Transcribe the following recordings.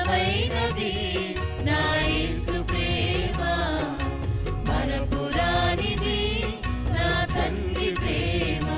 మధురమైనది నా యేసు ప్రేమ, మరపురానిది నా తండ్రి ప్రేమ.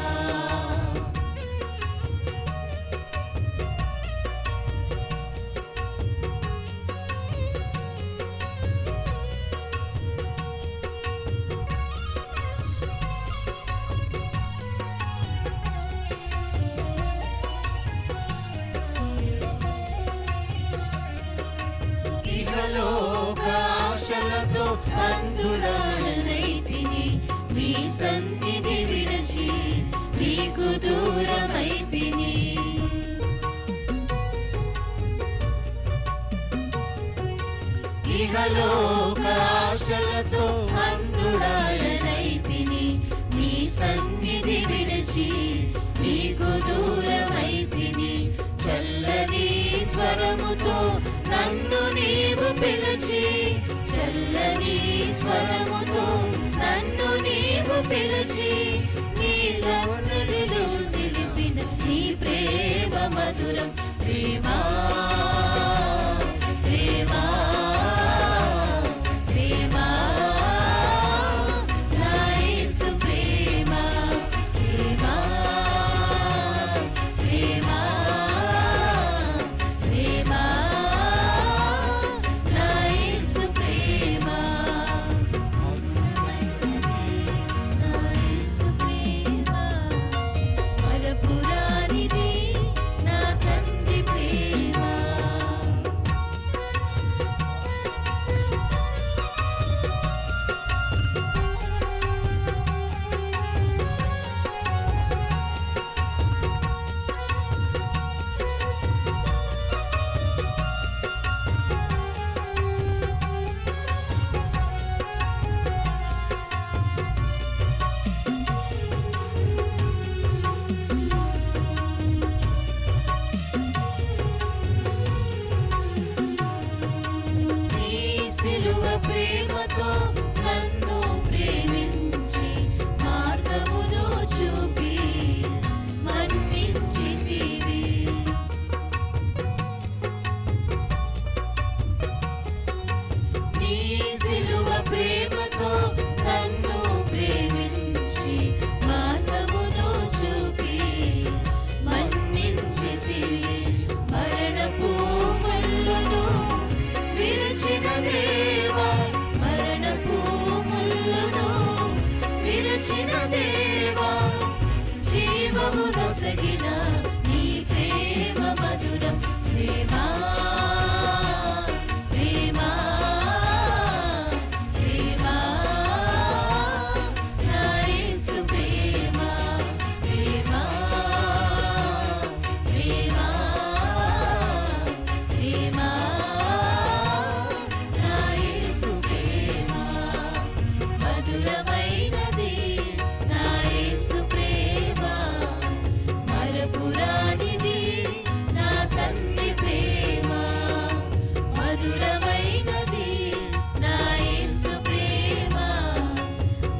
లోకాశలతో అంధురాలనైతిని, మీ సన్నిధి విడచి నీకు దూరమైతిని. ఇహలోకాశలతో అంధురాలనైతిని, మీ సన్నిధి విడచి నీకు దూరమైతిని. చల్లని స్వరముతో నన్ను నీవు పిలిచి, చల్లని స్వరముతో నన్ను నీవు పిలిచి, నీ సన్నిధిలో నిలిపిన నీ ప్రేమ మధురం. ప్రేమా ప్రేమా ప్రేమా నా యేసు ప్రేమ, ప్రేమా ప్రేమా ప్రేమా నా యేసు ప్రేమ, నా యేసు ప్రేమ, మరపురానిది నా తండ్రి ప్రేమ. ప్రేమతో నన్ను ప్రేమించి మార్గమును చూపి మన్నించితివి. నీ సిలువ ప్రేమతో నన్ను ప్రేమించి మార్గమును చూపి మన్నించితివి. మరణపు ముళ్ళును విరచిన దేవా, మరణపు ముళ్ళును విరచిన దేవా, జీవము నొసగిన నీ ప్రేమ మధురం. ప్రేమా ప్రేమా ప్రేమా నా యేసు ప్రేమ, ప్రేమా ప్రేమా ప్రేమా నా యేసు ప్రేమ, మధురమైనది నా యేసు ప్రేమ, మరపురానిది నా తండ్రి ప్రేమ, మధురమైనది నా యేసు ప్రేమ,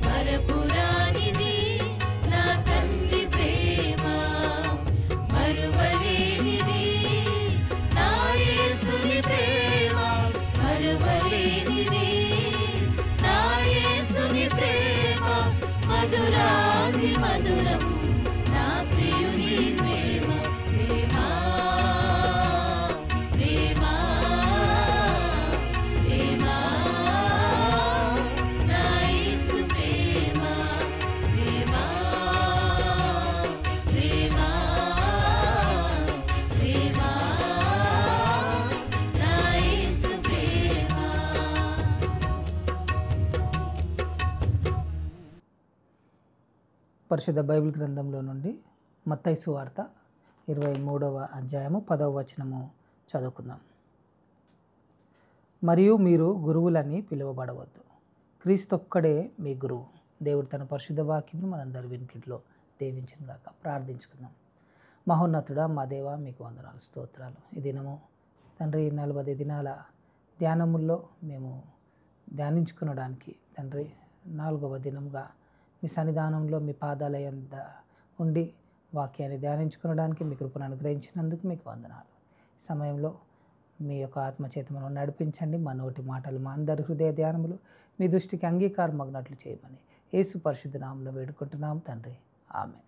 మరపురానిది నా తండ్రి ప్రేమ, మరువలేనిది నా యేసుని ప్రేమ, మరువలేనిది నా యేసుని ప్రేమ, మధురాది మధురం నా ప్రియుని ప్రేమ. ప్రేమా ప్రేమా ప్రేమా నా యేసు ప్రేమ, ప్రేమా ప్రేమా ప్రేమా నా యేసు ప్రేమ. పరిశుద్ధ బైబిల్ గ్రంథంలో నుండి మత్తయి సువార్త 23వ అధ్యాయము 10వ వచనము చదువుకుందాం. మరియు మీరు గురువులని పిలువబడవద్దు, క్రీస్తొక్కడే మీ గురువు. దేవుడు తన పరిశుద్ధ వాక్యమును మనందరి వినికిడిలో దీవించును గాక. ప్రార్థించుకుందాం. మహోన్నతుడా మా దేవ, మీకు వందనాలు, స్తోత్రాలు. ఈ దినము తండ్రి 40 దినాల ధ్యానముల్లో మేము ధ్యానించుకునడానికి తండ్రి 4వ దినముగా మీ సన్నిధానంలో మీ పాదాల యొద్ద ఉండి వాక్యాన్ని ధ్యానించుకునడానికి మీ కృపను అనుగ్రహించినందుకు మీకు వందనాలు. ఈ సమయంలో మీ యొక్క ఆత్మచేత మనం నడిపించండి. మా నోటి మాటలు, మా అందరి హృదయ ధ్యానములు మీ దృష్టికి అంగీకారమగినట్లు చేయమని యేసు పరిశుద్ధ నామములో వేడుకుంటున్నాం తండ్రి. ఆమేన్.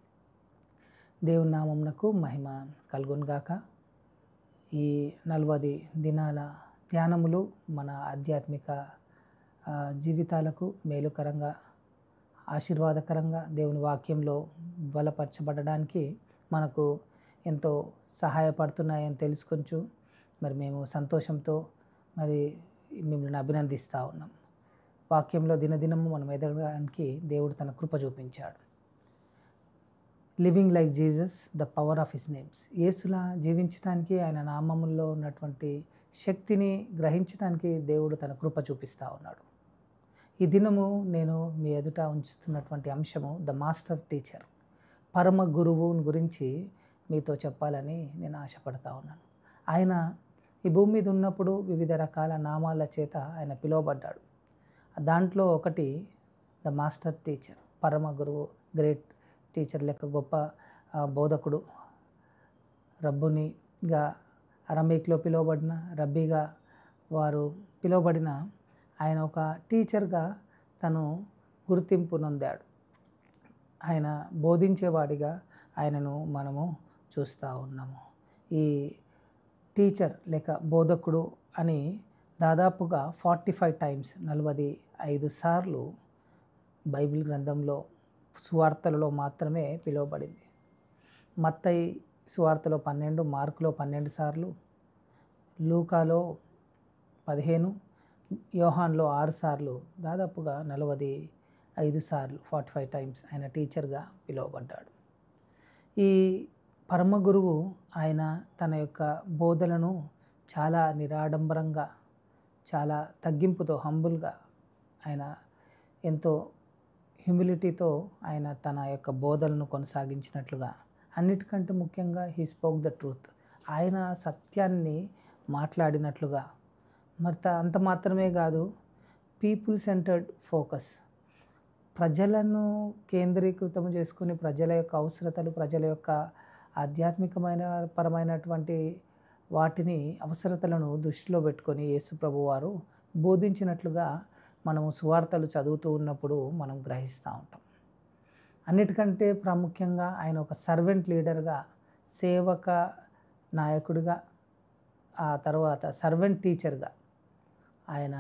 దేవుని నామమునకు మహిమ కలుగునుగాక. ఈ 40 దినాల ధ్యానములు మన ఆధ్యాత్మిక జీవితాలకు మేలుకరంగా, ఆశీర్వాదకరంగా దేవుని వాక్యంలో బలపరచబడడానికి మనకు ఎంతో సహాయపడుతున్నాయని తెలుసుకొంచు మరి మేము సంతోషంతో మరి మిమ్మల్ని అభినందిస్తూ ఉన్నాం. వాక్యంలో దినదినము మనం ఎదగడానికి దేవుడు తన కృప చూపించాడు. Living like Jesus, the power of his names. యేసులా జీవించడానికి, ఆయన నామముల్లో ఉన్నటువంటి శక్తిని గ్రహించడానికి దేవుడు తన కృప చూపిస్తూ ఉన్నాడు. ఈ దినము నేను మీ ఎదుట ఉంచుతున్నటువంటి అంశము ద మాస్టర్ టీచర్, పరమ గురువుని గురించి మీతో చెప్పాలని నేను ఆశపడతా ఉన్నాను. ఆయన ఈ భూమి మీద ఉన్నప్పుడు వివిధ రకాల నామాల చేత ఆయన పిలువబడ్డాడు. దాంట్లో ఒకటి ద మాస్టర్ టీచర్, పరమ గురువు, గ్రేట్ టీచర్ లెక్క గొప్ప బోధకుడు. రబ్బునిగా అరమేక్లో పిలువబడిన, రబ్బీగా వారు పిలువబడిన ఆయన ఒక టీచర్గా తను గుర్తింపు నొందాడు. ఆయన బోధించేవాడిగా ఆయనను మనము చూస్తూ ఉన్నాము. ఈ టీచర్ లేక బోధకుడు అని దాదాపుగా 45 టైమ్స్ 45 సార్లు బైబిల్ గ్రంథంలో సువార్తలలో మాత్రమే పిలువబడింది. మత్తయి సువార్తలో 12, మార్కులో 12 సార్లు, లూకాలో 15, యోహాన్లో 6 సార్లు, దాదాపుగా 45 సార్లు 45 టైమ్స్ ఆయన టీచర్గా పిలువబడ్డాడు. ఈ పరమ గురువు ఆయన తన యొక్క బోధలను చాలా నిరాడంబరంగా, చాలా తగ్గింపుతో, హంబుల్గా, ఆయన ఎంతో హ్యూమిలిటీతో ఆయన తన యొక్క బోధనను కొనసాగించినట్లుగా, అన్నిటికంటే ముఖ్యంగా హీ స్పోక్ ద ట్రూత్, ఆయన సత్యాన్ని మాట్లాడినట్లుగా. మరి అంత మాత్రమే కాదు, పీపుల్ సెంటర్డ్ ఫోకస్, ప్రజలను కేంద్రీకృతం చేసుకుని ప్రజల యొక్క అవసరతలు, ప్రజల యొక్క ఆధ్యాత్మికమైన పరమైనటువంటి వాటిని, అవసరతలను దృష్టిలో పెట్టుకొని యేసు ప్రభు వారు బోధించినట్లుగా మనము సువార్తలు చదువుతూ ఉన్నప్పుడు మనం గ్రహిస్తూ ఉంటాం. అన్నిటికంటే ప్రాముఖ్యంగా ఆయన ఒక సర్వెంట్ లీడర్గా, సేవక నాయకుడిగా, ఆ తర్వాత సర్వెంట్ టీచర్గా ఆయన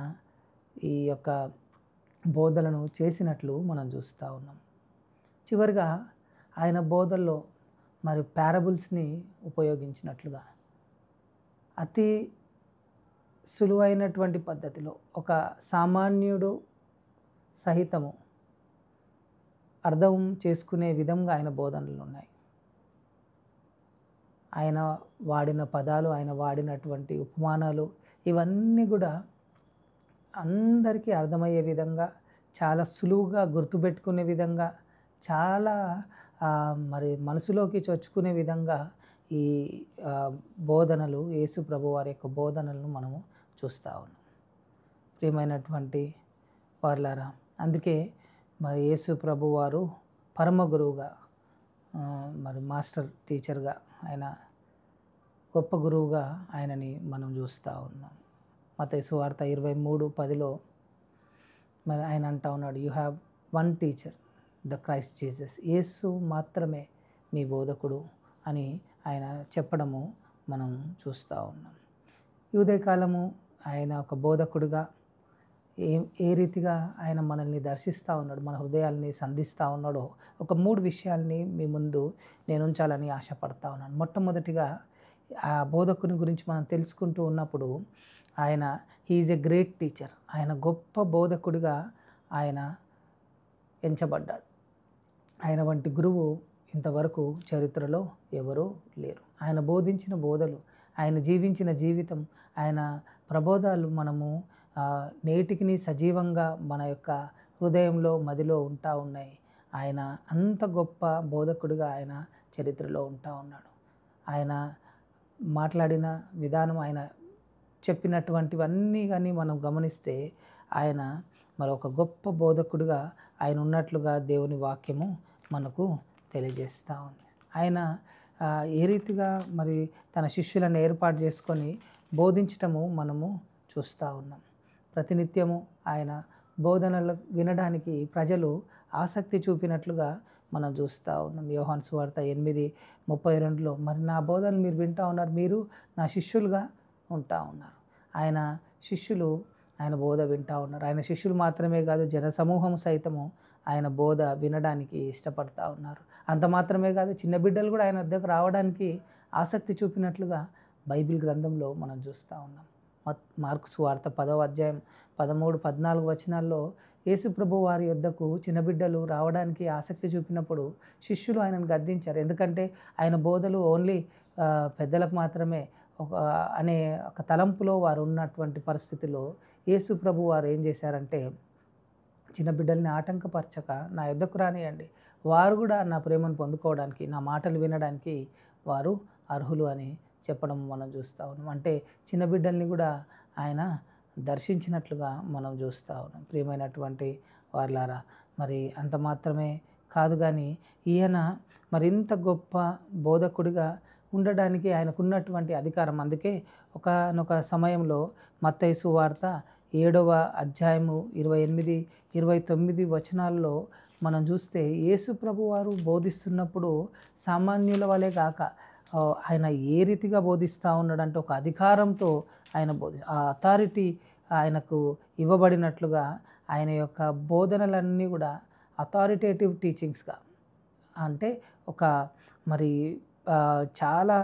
ఈ యొక్క బోధలను చేసినట్లు మనం చూస్తూ ఉన్నాం. చివరిగా ఆయన బోధల్లో మరి పారబుల్స్ని ఉపయోగించినట్లుగా, అతి సులువైనటువంటి పద్ధతిలో ఒక సామాన్యుడు సహితము అర్థం చేసుకునే విధంగా ఆయన బోధనలు ఉన్నాయి. ఆయన వాడిన పదాలు, ఆయన వాడినటువంటి ఉపమానాలు, ఇవన్నీ కూడా అందరికీ అర్థమయ్యే విధంగా, చాలా సులువుగా గుర్తుపెట్టుకునే విధంగా, చాలా మరి మనసులోకి చొచ్చుకునే విధంగా ఈ బోధనలు, యేసు ప్రభు వారి యొక్క బోధనలను మనము చూస్తూ ఉన్నాం. ప్రియమైనటువంటి వారులారా, అందుకే మరి యేసు ప్రభు వారు పరమ గురువుగా, మరి మాస్టర్ టీచర్గా, ఆయన గొప్ప గురువుగా ఆయనని మనం చూస్తూ ఉన్నాం. మత్తయి సువార్త 23:10లో మరి ఆయన అంటా ఉన్నాడు, you have one teacher, the Christ Jesus. Yesu మాత్రమే మీ బోధకుడు అని ఆయన చెప్పడము మనం చూస్తూ ఉన్నాం. ఈ ఉదయకాలము ఆయన ఒక బోధకుడిగా ఏ రీతిగా ఆయన మనల్ని దర్శిస్తూ ఉన్నాడు, మన హృదయాల్ని సంధిస్తూ ఉన్నాడో ఒక 3 విషయాల్ని మీ ముందు నేను ఉంచాలని ఆశపడతా ఉన్నాను. మొట్టమొదటిగా ఆ బోధకుని గురించి మనం తెలుసుకుంటూ ఉన్నప్పుడు ఆయన హీఈస్ ఎ గ్రేట్ టీచర్, ఆయన గొప్ప బోధకుడిగా ఆయన ఎంచబడ్డాడు. ఆయన వంటి గురువు ఇంతవరకు చరిత్రలో ఎవరూ లేరు. ఆయన బోధించిన బోధలు, ఆయన జీవించిన జీవితం, ఆయన ప్రబోధాలు మనము నేటికి సజీవంగా మన యొక్క హృదయంలో, మదిలో ఉంటా ఉన్నాయి. ఆయన అంత గొప్ప బోధకుడిగా ఆయన చరిత్రలో ఉంటా ఉన్నాడు. ఆయన మాట్లాడిన విధానం, ఆయన చెప్పినటువంటివన్నీ కానీ మనం గమనిస్తే ఆయన మరొక గొప్ప బోధకుడిగా ఆయన ఉన్నట్లుగా దేవుని వాక్యము మనకు తెలియజేస్తూ ఉంది. ఆయన ఏ రీతిగా మరి తన శిష్యులను ఏర్పాటు చేసుకొని బోధించటము మనము చూస్తూ ఉన్నాం. ప్రతినిత్యము ఆయన బోధనలు వినడానికి ప్రజలు ఆసక్తి చూపినట్లుగా మనం చూస్తూ ఉన్నాం. యోహాను సువార్త 8:32లో మరి నా బోధనలు మీరు వింటూ ఉన్నారు, మీరు నా శిష్యులుగా ఉంటా ఉన్నారు. ఆయన శిష్యులు ఆయన బోధ వింటూ ఉన్నారు. ఆయన శిష్యులు మాత్రమే కాదు, జనసమూహం సైతము ఆయన బోధ వినడానికి ఇష్టపడతా ఉన్నారు. అంత మాత్రమే కాదు, చిన్న బిడ్డలు కూడా ఆయన వద్దకు రావడానికి ఆసక్తి చూపినట్లుగా బైబిల్ గ్రంథంలో మనం చూస్తూ ఉన్నాం. మార్కు సువార్త 10వ అధ్యాయం 13-14 వచనాల్లో యేసు ప్రభు వారి యొద్దకు చిన్న బిడ్డలు రావడానికి ఆసక్తి చూపినప్పుడు శిష్యులు ఆయనను గద్దించారు. ఎందుకంటే ఆయన బోధలు ఓన్లీ పెద్దలకు మాత్రమే అనే ఒక తలంపులో వారు ఉన్నటువంటి పరిస్థితిలో యేసు ప్రభు వారు ఏం చేశారంటే, చిన్న బిడ్డల్ని ఆటంకపరచక నా యొద్దకు రానియండి, వారు కూడా నా ప్రేమను పొందుకోవడానికి, నా మాటలు వినడానికి వారు అర్హులు అని చెప్పడం మనం చూస్తూ ఉన్నాం. అంటే చిన్న బిడ్డల్ని కూడా ఆయన దర్శించినట్లుగా మనం చూస్తూ ఉన్నాం. ప్రియమైనటువంటి వార్లారా, మరి అంత మాత్రమే కాదు కానీ ఈయన మరింత గొప్ప బోధకుడిగా ఉండడానికి ఆయనకున్నటువంటి అధికారం. అందుకే ఒకానొక సమయంలో మత్తయి సువార్త 7వ అధ్యాయము 28-29 వచనాల్లో మనం చూస్తే యేసు ప్రభు వారు బోధిస్తున్నప్పుడు సామాన్యుల వలె కాక ఆయన ఏ రీతిగా బోధిస్తూ ఉన్నాడంటే ఒక అధికారంతో ఆయన ఆ అథారిటీ ఆయనకు ఇవ్వబడినట్లుగా ఆయన యొక్క బోధనలన్నీ కూడా అథారిటేటివ్ టీచింగ్స్గా, అంటే ఒక మరి చాలా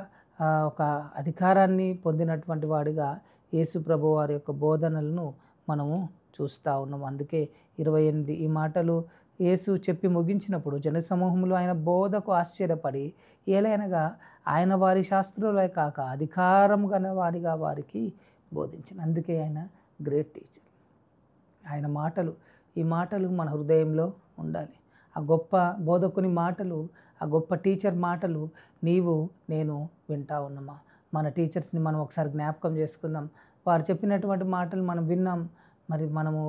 ఒక అధికారాన్ని పొందినటువంటి వాడిగా యేసు ప్రభు వారి యొక్క బోధనలను మనము చూస్తూ ఉన్నాం. అందుకే 28 ఈ మాటలు యేసు చెప్పి ముగించినప్పుడు జనసమూహంలో ఆయన బోధకు ఆశ్చర్యపడి, ఏలైనగా ఆయన వారి శాస్త్రులే కాక అధికారం గల వారిగా వారికి బోధించిన. అందుకే ఆయన గ్రేట్ టీచర్. ఆయన మాటలు, ఈ మాటలు మన హృదయంలో ఉండాలి. ఆ గొప్ప బోధకుని మాటలు, ఆ గొప్ప టీచర్ మాటలు నీవు నేను వింటా ఉన్నామా? మన టీచర్స్ని మనం ఒకసారి జ్ఞాపకం చేసుకుందాం. వారు చెప్పినటువంటి మాటలు మనం విన్నాం. మరి మనము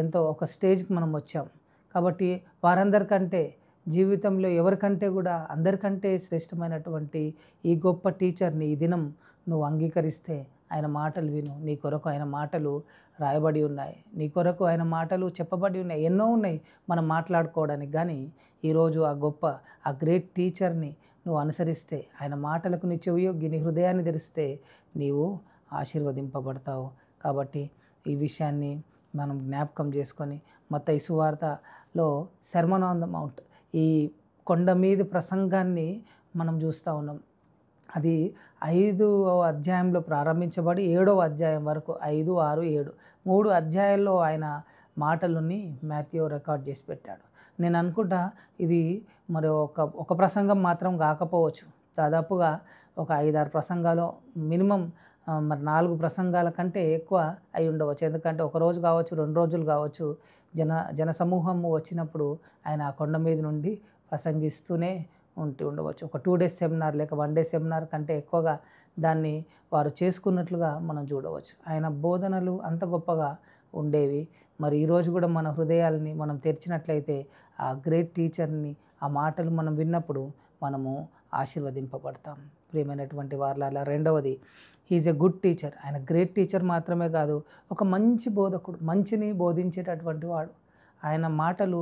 ఎంతో ఒక స్టేజ్కి మనం వచ్చాం కాబట్టి వారందరికంటే జీవితంలో ఎవరికంటే కూడా అందరికంటే శ్రేష్టమైనటువంటి ఈ గొప్ప టీచర్ని ఈ దినం నువ్వు అంగీకరిస్తే ఆయన మాటలు విను. నీ కొరకు ఆయన మాటలు రాయబడి ఉన్నాయి, నీ కొరకు ఆయన మాటలు చెప్పబడి ఉన్నాయి, ఎన్నో ఉన్నాయి మనం మాట్లాడుకోవడానికి. కానీ ఈరోజు ఆ గొప్ప ఆ గ్రేట్ టీచర్ని నువ్వు అనుసరిస్తే, ఆయన మాటలకు నీ చెవియొగ్గి నీ హృదయాన్ని తెరిస్తే నీవు ఆశీర్వదింపబడతావు. కాబట్టి ఈ విషయాన్ని మనం జ్ఞాపకం చేసుకొని మత్తయి సువార్తలో సెర్మన్ ఆన్ ద మౌంట్, ఈ కొండ మీద ప్రసంగాన్ని మనం చూస్తూ ఉన్నాం. అది 5వ అధ్యాయంలో ప్రారంభించబడి 7వ అధ్యాయం వరకు 5, 6, 7 3 అధ్యాయాల్లో ఆయన మాటలని మాథ్యూ రికార్డ్ చేసి పెట్టాడు. నేను అనుకుంటా ఇది మరి ఒక ప్రసంగం మాత్రం కాకపోవచ్చు, దాదాపుగా ఒక 5-6 ప్రసంగాలు మినిమం, మరి 4 ప్రసంగాల కంటే ఎక్కువ అయి ఉండవచ్చు. ఎందుకంటే ఒక రోజు కావచ్చు, 2 రోజులు కావచ్చు, జనసమూహం వచ్చినప్పుడు ఆయన ఆ కొండ మీద నుండి ప్రసంగిస్తూనే ఉండవచ్చు. ఒక 2 డేస్ సెమినార్ లేక 1 డే సెమినార్ కంటే ఎక్కువగా దాన్ని వారు చేసుకున్నట్లుగా మనం చూడవచ్చు. ఆయన బోధనలు అంత గొప్పగా ఉండేవి. మరి ఈరోజు కూడా మన హృదయాలని మనం తెరిచినట్లయితే ఆ గ్రేట్ టీచర్ని, ఆ మాటలు మనం విన్నప్పుడు మనము ఆశీర్వదింపబడతాం. ప్రియమైనటువంటి వార్లారా, రెండవది, హీఈస్ ఎ గుడ్ టీచర్. ఆయన గ్రేట్ టీచర్ మాత్రమే కాదు, ఒక మంచి బోధకుడు, మంచిని బోధించేటటువంటి వాడు. ఆయన మాటలు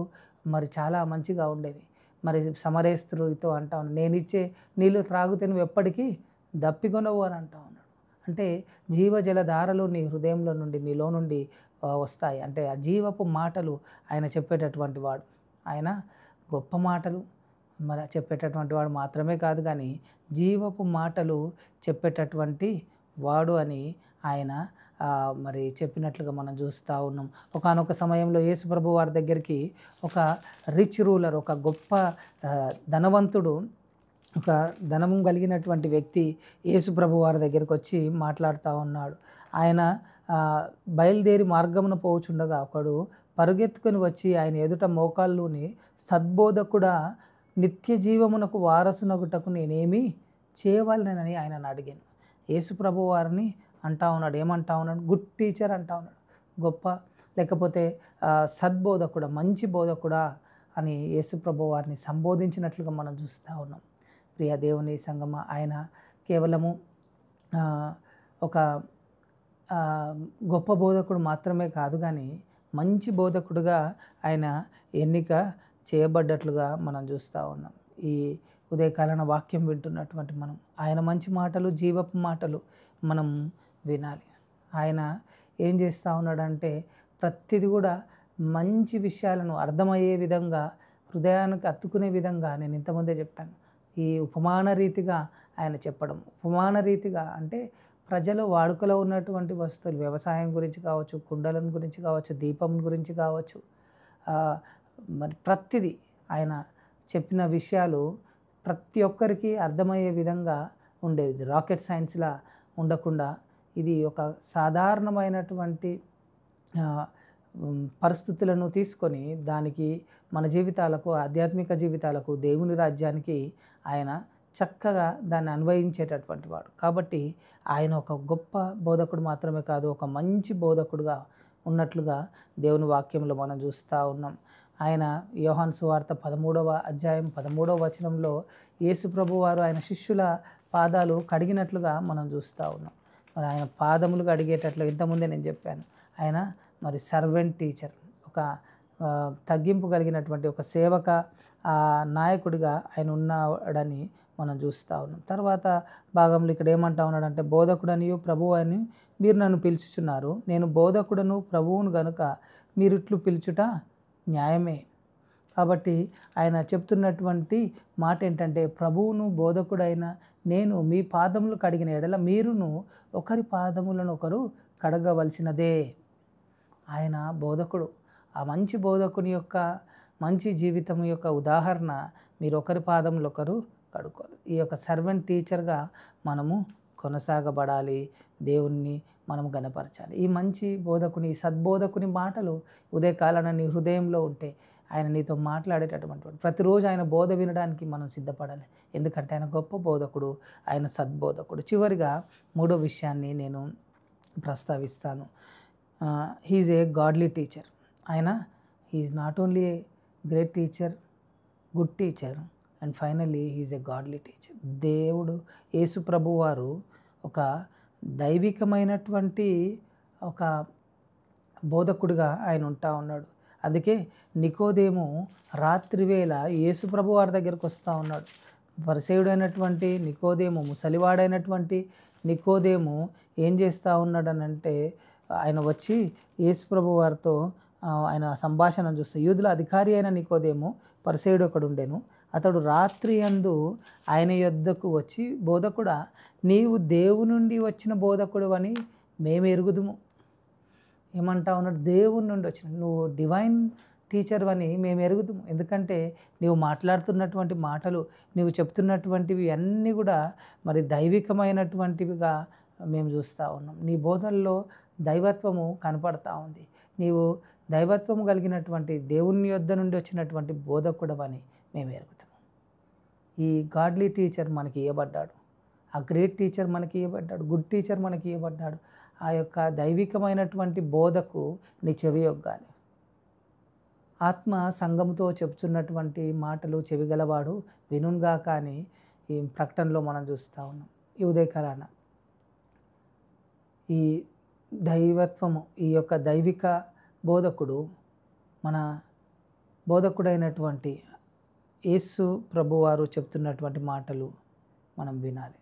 మరి చాలా మంచిగా ఉండేవి. మరి సమరేస్తులతో అంటా ఉన్నాడు, నేను ఇచ్చే నీళ్ళు త్రాగితే నువ్వు ఎప్పటికీ దప్పికొనవు అని అంటా ఉన్నాడు. అంటే జీవజలధారలు నీ హృదయంలో నుండి, నీలో నుండి వస్తాయి. అంటే ఆ జీవపు మాటలు ఆయన చెప్పేటటువంటి వాడు. ఆయన గొప్ప మాటలు మరి చెప్పేటటువంటి వాడు మాత్రమే కాదు కానీ జీవపు మాటలు చెప్పేటటువంటి వాడు అని ఆయన మరి చెప్పినట్లుగా మనం చూస్తూ ఉన్నాం. ఒకానొక సమయంలో యేసు ప్రభు వారి దగ్గరికి ఒక రిచ్ రూలర్, ఒక గొప్ప ధనవంతుడు, ఒక ధనము కలిగినటువంటి వ్యక్తి యేసు ప్రభు వారి దగ్గరికి వచ్చి మాట్లాడుతూ ఉన్నాడు. ఆయన బయలుదేరి మార్గమున పోవుచుండగా ఒకడు పరుగెత్తుకొని వచ్చి ఆయన ఎదుట మోకాళ్ళుని, సద్బోధకుడా, నిత్య జీవమునకు వారసునగుటకు నేనేమి చేయవలనని ఆయనను అడిగాను. యేసు ప్రభు వారిని అంటా ఉన్నాడు, ఏమంటా ఉన్నాడు? గుడ్ టీచర్ అంటా ఉన్నాడు. గొప్ప లేకపోతే సద్బోధకుడా, మంచి బోధకుడా అని యేసు ప్రభు వారిని సంబోధించినట్లుగా మనం చూస్తూ ఉన్నాం. ప్రియ దేవుని సంగమ, ఆయన కేవలము ఒక ఆ, గొప్ప బోధకుడు మాత్రమే కాదు కానీ మంచి బోధకుడుగా ఆయన ఎన్నిక చేయబడ్డట్లుగా మనం చూస్తూ ఉన్నాం. ఈ ఉదయకాలన వాక్యం వింటున్నటువంటి మనం ఆయన మంచి మాటలు, జీవపు మాటలు మనం వినాలి. ఆయన ఏం చేస్తూ ఉన్నాడంటే ప్రతిది కూడా మంచి విషయాలను అర్థమయ్యే విధంగా, హృదయానికి అత్తుకునే విధంగా, నేను ఇంతకుముందే చెప్పాను, ఈ ఉపమాన రీతిగా ఆయన చెప్పడం. ఉపమాన రీతిగా అంటే ప్రజలు వాడుకలో ఉన్నటువంటి వస్తువులు, వ్యవసాయం గురించి కావచ్చు, కుండలను గురించి కావచ్చు, దీపం గురించి కావచ్చు, మరి ప్రతిదీ ఆయన చెప్పిన విషయాలు ప్రతి ఒక్కరికి అర్థమయ్యే విధంగా ఉండేది. రాకెట్ సైన్స్లా ఉండకుండా ఇది ఒక సాధారణమైనటువంటి పరిస్థితులను తీసుకొని దానికి మన జీవితాలకు, ఆధ్యాత్మిక జీవితాలకు, దేవుని రాజ్యానికి ఆయన చక్కగా దాన్ని అన్వయించేటటువంటి వాడు. కాబట్టి ఆయన ఒక గొప్ప బోధకుడు మాత్రమే కాదు, ఒక మంచి బోధకుడుగా ఉన్నట్లుగా దేవుని వాక్యంలో మనం చూస్తూ ఉన్నాం. ఆయన యోహాను సువార్త 13వ అధ్యాయం 13వ వచనంలో యేసు ప్రభు వారు ఆయన శిష్యుల పాదాలు కడిగినట్లుగా మనం చూస్తూ ఉన్నాం. మరి ఆయన పాదములు కడిగేటట్లు ఇంతకుముందే నేను చెప్పాను. ఆయన మరి సర్వెంట్ టీచర్, ఒక తగ్గింపు కలిగినటువంటి ఒక సేవక నాయకుడిగా ఆయన ఉన్నాడని మనం చూస్తూ ఉన్నాం. తర్వాత భాగంలో ఇక్కడ ఏమంటా ఉన్నాడంటే, బోధకుడనియు ప్రభువు అని మీరు నన్ను పిలుచుచున్నారు, నేను బోధకుడను ప్రభువును గనుక మీరిట్లు పిలుచుట న్యాయమే. కాబట్టి ఆయన చెప్తున్నటువంటి మాట ఏంటంటే, ప్రభువును బోధకుడైన నేను మీ పాదములు కడిగిన ఎడల మీరును ఒకరి పాదములను ఒకరు కడగవలసినదే. ఆయన బోధకుడు. ఆ మంచి బోధకుని యొక్క మంచి జీవితం యొక్క ఉదాహరణ మీరు ఒకరి పాదములు ఒకరు కడుక్కోవాలి. ఈ యొక్క సర్వెంట్ టీచర్గా మనము కొనసాగబడాలి, దేవుణ్ణి మనం గణపరచాలి. ఈ మంచి బోధకుని, సద్బోధకుని మాటలు ఉదయకాలాన నీ హృదయంలో ఉంటే ఆయన నీతో మాట్లాడేటటువంటి వాడు. ప్రతిరోజు ఆయన బోధ వినడానికి మనం సిద్ధపడాలి. ఎందుకంటే ఆయన గొప్ప బోధకుడు, ఆయన సద్బోధకుడు. చివరిగా మూడో విషయాన్ని నేను ప్రస్తావిస్తాను. He is a godly teacher. ఆయన he is not only a great teacher, good teacher, and finally he is a godly teacher. దేవుడు యేసు ప్రభు వారు ఒక దైవికమైనటువంటి ఒక బోధకుడిగా ఆయన ఉంటా ఉన్నాడు. అందుకే నికోదేము రాత్రివేళ యేసు ప్రభు వారి దగ్గరకు వస్తూ ఉన్నాడు. పరిసయుడైనటువంటి నికోదేము, ముసలివాడైనటువంటి నికోదేము ఏం చేస్తూ ఉన్నాడనంటే, ఆయన వచ్చి యేసు ప్రభు వారితో ఆయన సంభాషణ చూస్తే, యూదుల అధికారి అయిన నికోదేము పరిసయుడు ఒకడు ఉండెను. అతడు రాత్రి యందు ఆయన యొద్దకు వచ్చి, బోధకుడా, నీవు దేవుని నుండి వచ్చిన బోధకుడు అని మేము ఎరుగుదుము. ఏమంటా ఉన్నాడు? దేవుని నుండి వచ్చిన, నువ్వు డివైన్ టీచర్ అని మేము ఎరుగుదుము. ఎందుకంటే నీవు మాట్లాడుతున్నటువంటి మాటలు, నీవు చెప్తున్నటువంటివి అన్నీ కూడా మరి దైవికమైనటువంటివిగా మేము చూస్తూ ఉన్నాం. నీ బోధనలో దైవత్వము కనపడతా ఉంది. నీవు దైవత్వము కలిగినటువంటి దేవుని యొద్ద నుండి వచ్చినటువంటి బోధకుడవని మేము ఎరుగుతాము. ఈ గాడ్లీ టీచర్ మనకి ఇవ్వబడ్డాడు, ఆ గ్రేట్ టీచర్ మనకి ఇవ్వబడ్డాడు, గుడ్ టీచర్ మనకి ఇవ్వబడ్డాడు. ఆ యొక్క దైవికమైనటువంటి బోధకు నీ చెవి యొగ్గాలి. ఆత్మ సంఘముతో చెప్తున్నటువంటి మాటలు చెవిగలవాడు వినుగా కానీ ఈ ప్రకటనలో మనం చూస్తూ ఉన్నాం. ఈ ఉదయకాలాన ఈ దైవత్వము, ఈ యొక్క దైవిక బోధకుడు, మన బోధకుడైనటువంటి యేసు ప్రభువారు చెప్తున్నటువంటి మాటలు మనం వినాలి.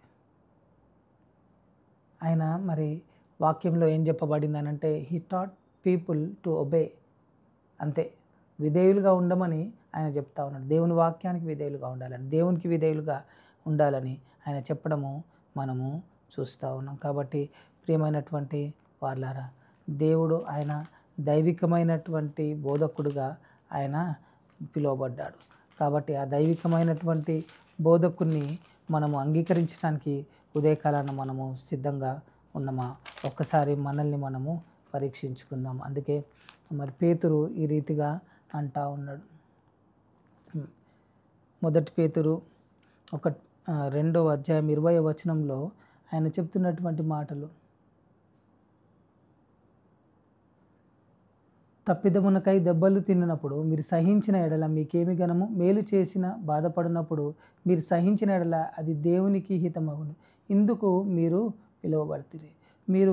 ఆయన మరి వాక్యంలో ఏం చెప్పబడిందనంటే, he taught people to obey. అంతే, విధేయులుగా ఉండమని ఆయన చెప్తా ఉన్నాడు. దేవుని వాక్యానికి విధేయులుగా ఉండాలని, దేవునికి విధేయులుగా ఉండాలని ఆయన చెప్పడము మనము చూస్తూ ఉన్నాం. కాబట్టి ప్రియమైనటువంటి వాళ్ళారా, దేవుడు ఆయన దైవికమైనటువంటి బోధకుడుగా ఆయన పిలువబడ్డాడు. కాబట్టి ఆ దైవికమైనటువంటి బోధకుని మనము అంగీకరించడానికి ఉదయకాలాన మనము సిద్ధంగా ఉన్నామా? ఒక్కసారి మనల్ని మనము పరీక్షించుకుందాం. అందుకే మరి పేతురు ఈ రీతిగా అంటా ఉన్నాడు. 1 పేతురు 2వ అధ్యాయం 20వ వచనంలో ఆయన చెప్తున్నటువంటి మాటలు, తప్పిదమునకై దెబ్బలు తిన్నప్పుడు మీరు సహించిన ఎడల మీకేమి గనము, మేలు చేసిన బాధపడినప్పుడు మీరు సహించిన ఎడల అది దేవునికి హితమగును, ఇందుకు మీరు పిలువబడితిరి. మీరు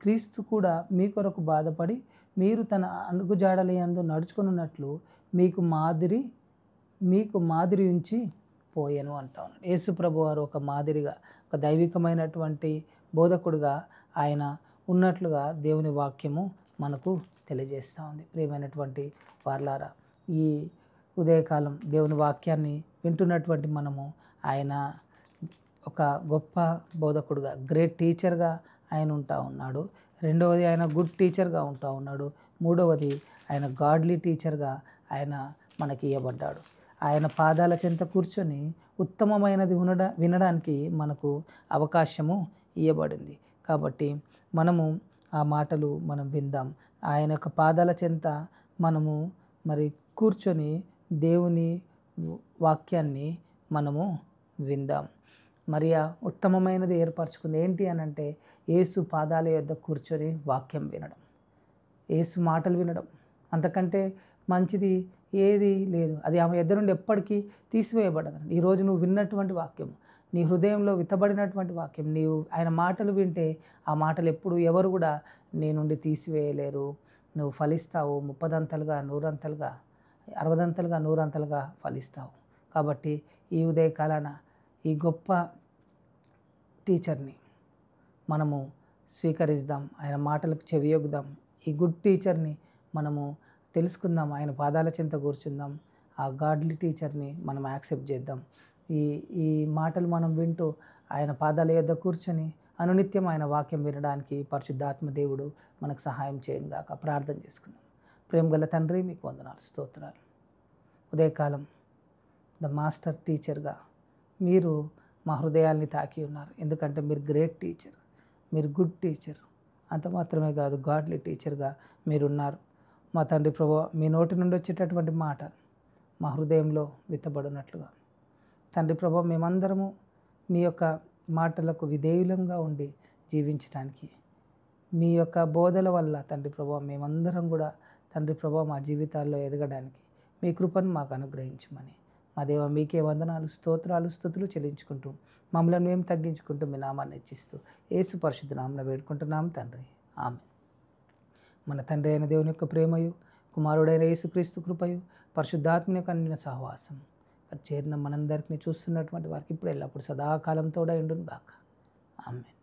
క్రీస్తు కూడా మీ కొరకు బాధపడి మీరు తన అడుగుజాడలయందు నడుచుకున్నట్లు మీకు మాదిరి ఉంచి పోయెను అంటా ఉన్నాడు. యేసు ప్రభు వారు ఒక మాదిరిగా, ఒక దైవికమైనటువంటి బోధకుడుగా ఆయన ఉన్నట్లుగా దేవుని వాక్యము మనకు తెలియజేస్తూ ఉంది. ప్రియమైనటువంటి వార్లారా, ఈ ఉదయకాలం దేవుని వాక్యాన్ని వింటున్నటువంటి మనము ఆయన ఒక గొప్ప బోధకుడుగా, గ్రేట్ టీచర్గా ఆయన ఉంటా ఉన్నాడు. రెండవది ఆయన గుడ్ టీచర్గా ఉంటా ఉన్నాడు. మూడవది ఆయన గాడ్లీ టీచర్గా ఆయన మనకి ఇవ్వబడ్డాడు. ఆయన పాదాల చెంత కూర్చొని ఉత్తమమైనది వినడానికి మనకు అవకాశము ఇవ్వబడింది. కాబట్టి మనము ఆ మాటలు మనం విందాం. ఆయన యొక్క పాదాల చెంత మనము మరి కూర్చొని దేవుని వాక్యాన్ని మనము విందాం. మరి ఆ ఉత్తమమైనది ఏర్పరచుకుంది ఏంటి అని అంటే యేసు పాదాల యొద్ద కూర్చొని వాక్యం వినడం, యేసు మాటలు వినడం. అంతకంటే మంచిది ఏది లేదు. అది ఆమె ఎద్దరు నుండి ఎప్పటికీ తీసివేయబడదు. ఈరోజు నువ్వు విన్నటువంటి వాక్యం, నీ హృదయంలో విత్తబడినటువంటి వాక్యం, నీవు ఆయన మాటలు వింటే ఆ మాటలు ఎప్పుడు ఎవరు కూడా నీ నుండి తీసివేయలేరు. నువ్వు ఫలిస్తావు. 30 100 60 100 ఫలిస్తావు. కాబట్టి ఈ ఉదయకాలాన ఈ గొప్ప టీచర్ని మనము స్వీకరిద్దాం, ఆయన మాటలకు చెవియొగ్గుదాం. ఈ గుడ్ టీచర్ని మనము తెలుసుకుందాం, ఆయన పాదాల చెంత కూర్చుందాం. ఆ గాడ్లీ టీచర్ని మనం యాక్సెప్ట్ చేద్దాం. ఈ మాటలు మనం వింటూ ఆయన పాదాల యొద్ద కూర్చొని అనునిత్యం ఆయన వాక్యం వినడానికి పరిశుద్ధాత్మ దేవుడు మనకు సహాయం చేయను గాక. ప్రార్థన చేసుకుందాం. ప్రేమగల తండ్రి, మీకు వందనాలు, స్తోత్రాలు. ఉదయకాలం ద మాస్టర్ టీచర్గా మీరు మా హృదయాల్ని తాకి ఉన్నారు. ఎందుకంటే మీరు గ్రేట్ టీచర్, మీరు గుడ్ టీచర్. అంత మాత్రమే కాదు, గాడ్లీ టీచర్గా మీరున్నారు. మా తండ్రి ప్రభువా, మీ నోటి నుండి వచ్చేటటువంటి మాట మా హృదయంలో విత్తబడినట్లుగా తండ్రి ప్రభువా, మేమందరము మీ యొక్క మాటలకు విధేయులంగా ఉండి జీవించడానికి మీ యొక్క బోధల వల్ల తండ్రి ప్రభువా మేమందరం కూడా తండ్రి ప్రభువా మా జీవితాల్లో ఎదగడానికి మీ కృపను మాకు అనుగ్రహించమని మా దేవ మీకే వందనాలు, స్తోత్రాలు, స్తుతులు చెల్లించుకుంటూ మమ్మల్ని మేము తగ్గించుకుంటూ మీ నామాన్ని హెచ్చిస్తూ యేసు పరిశుద్ధ నామమున వేడుకుంటున్నాం తండ్రి, ఆమేన్. మన తండ్రి అయిన దేవుని యొక్క ప్రేమయు, కుమారుడైన యేసుక్రీస్తు కృపయు, పరిశుద్ధాత్మని యొక్క అన్యోన్య సహవాసం చేరిన మనందరికీ చూస్తున్నటువంటి వారికి ఇప్పుడు ఎల్లప్పుడు సదాకాలం తోడై ఉండును గాక. ఆమేన్.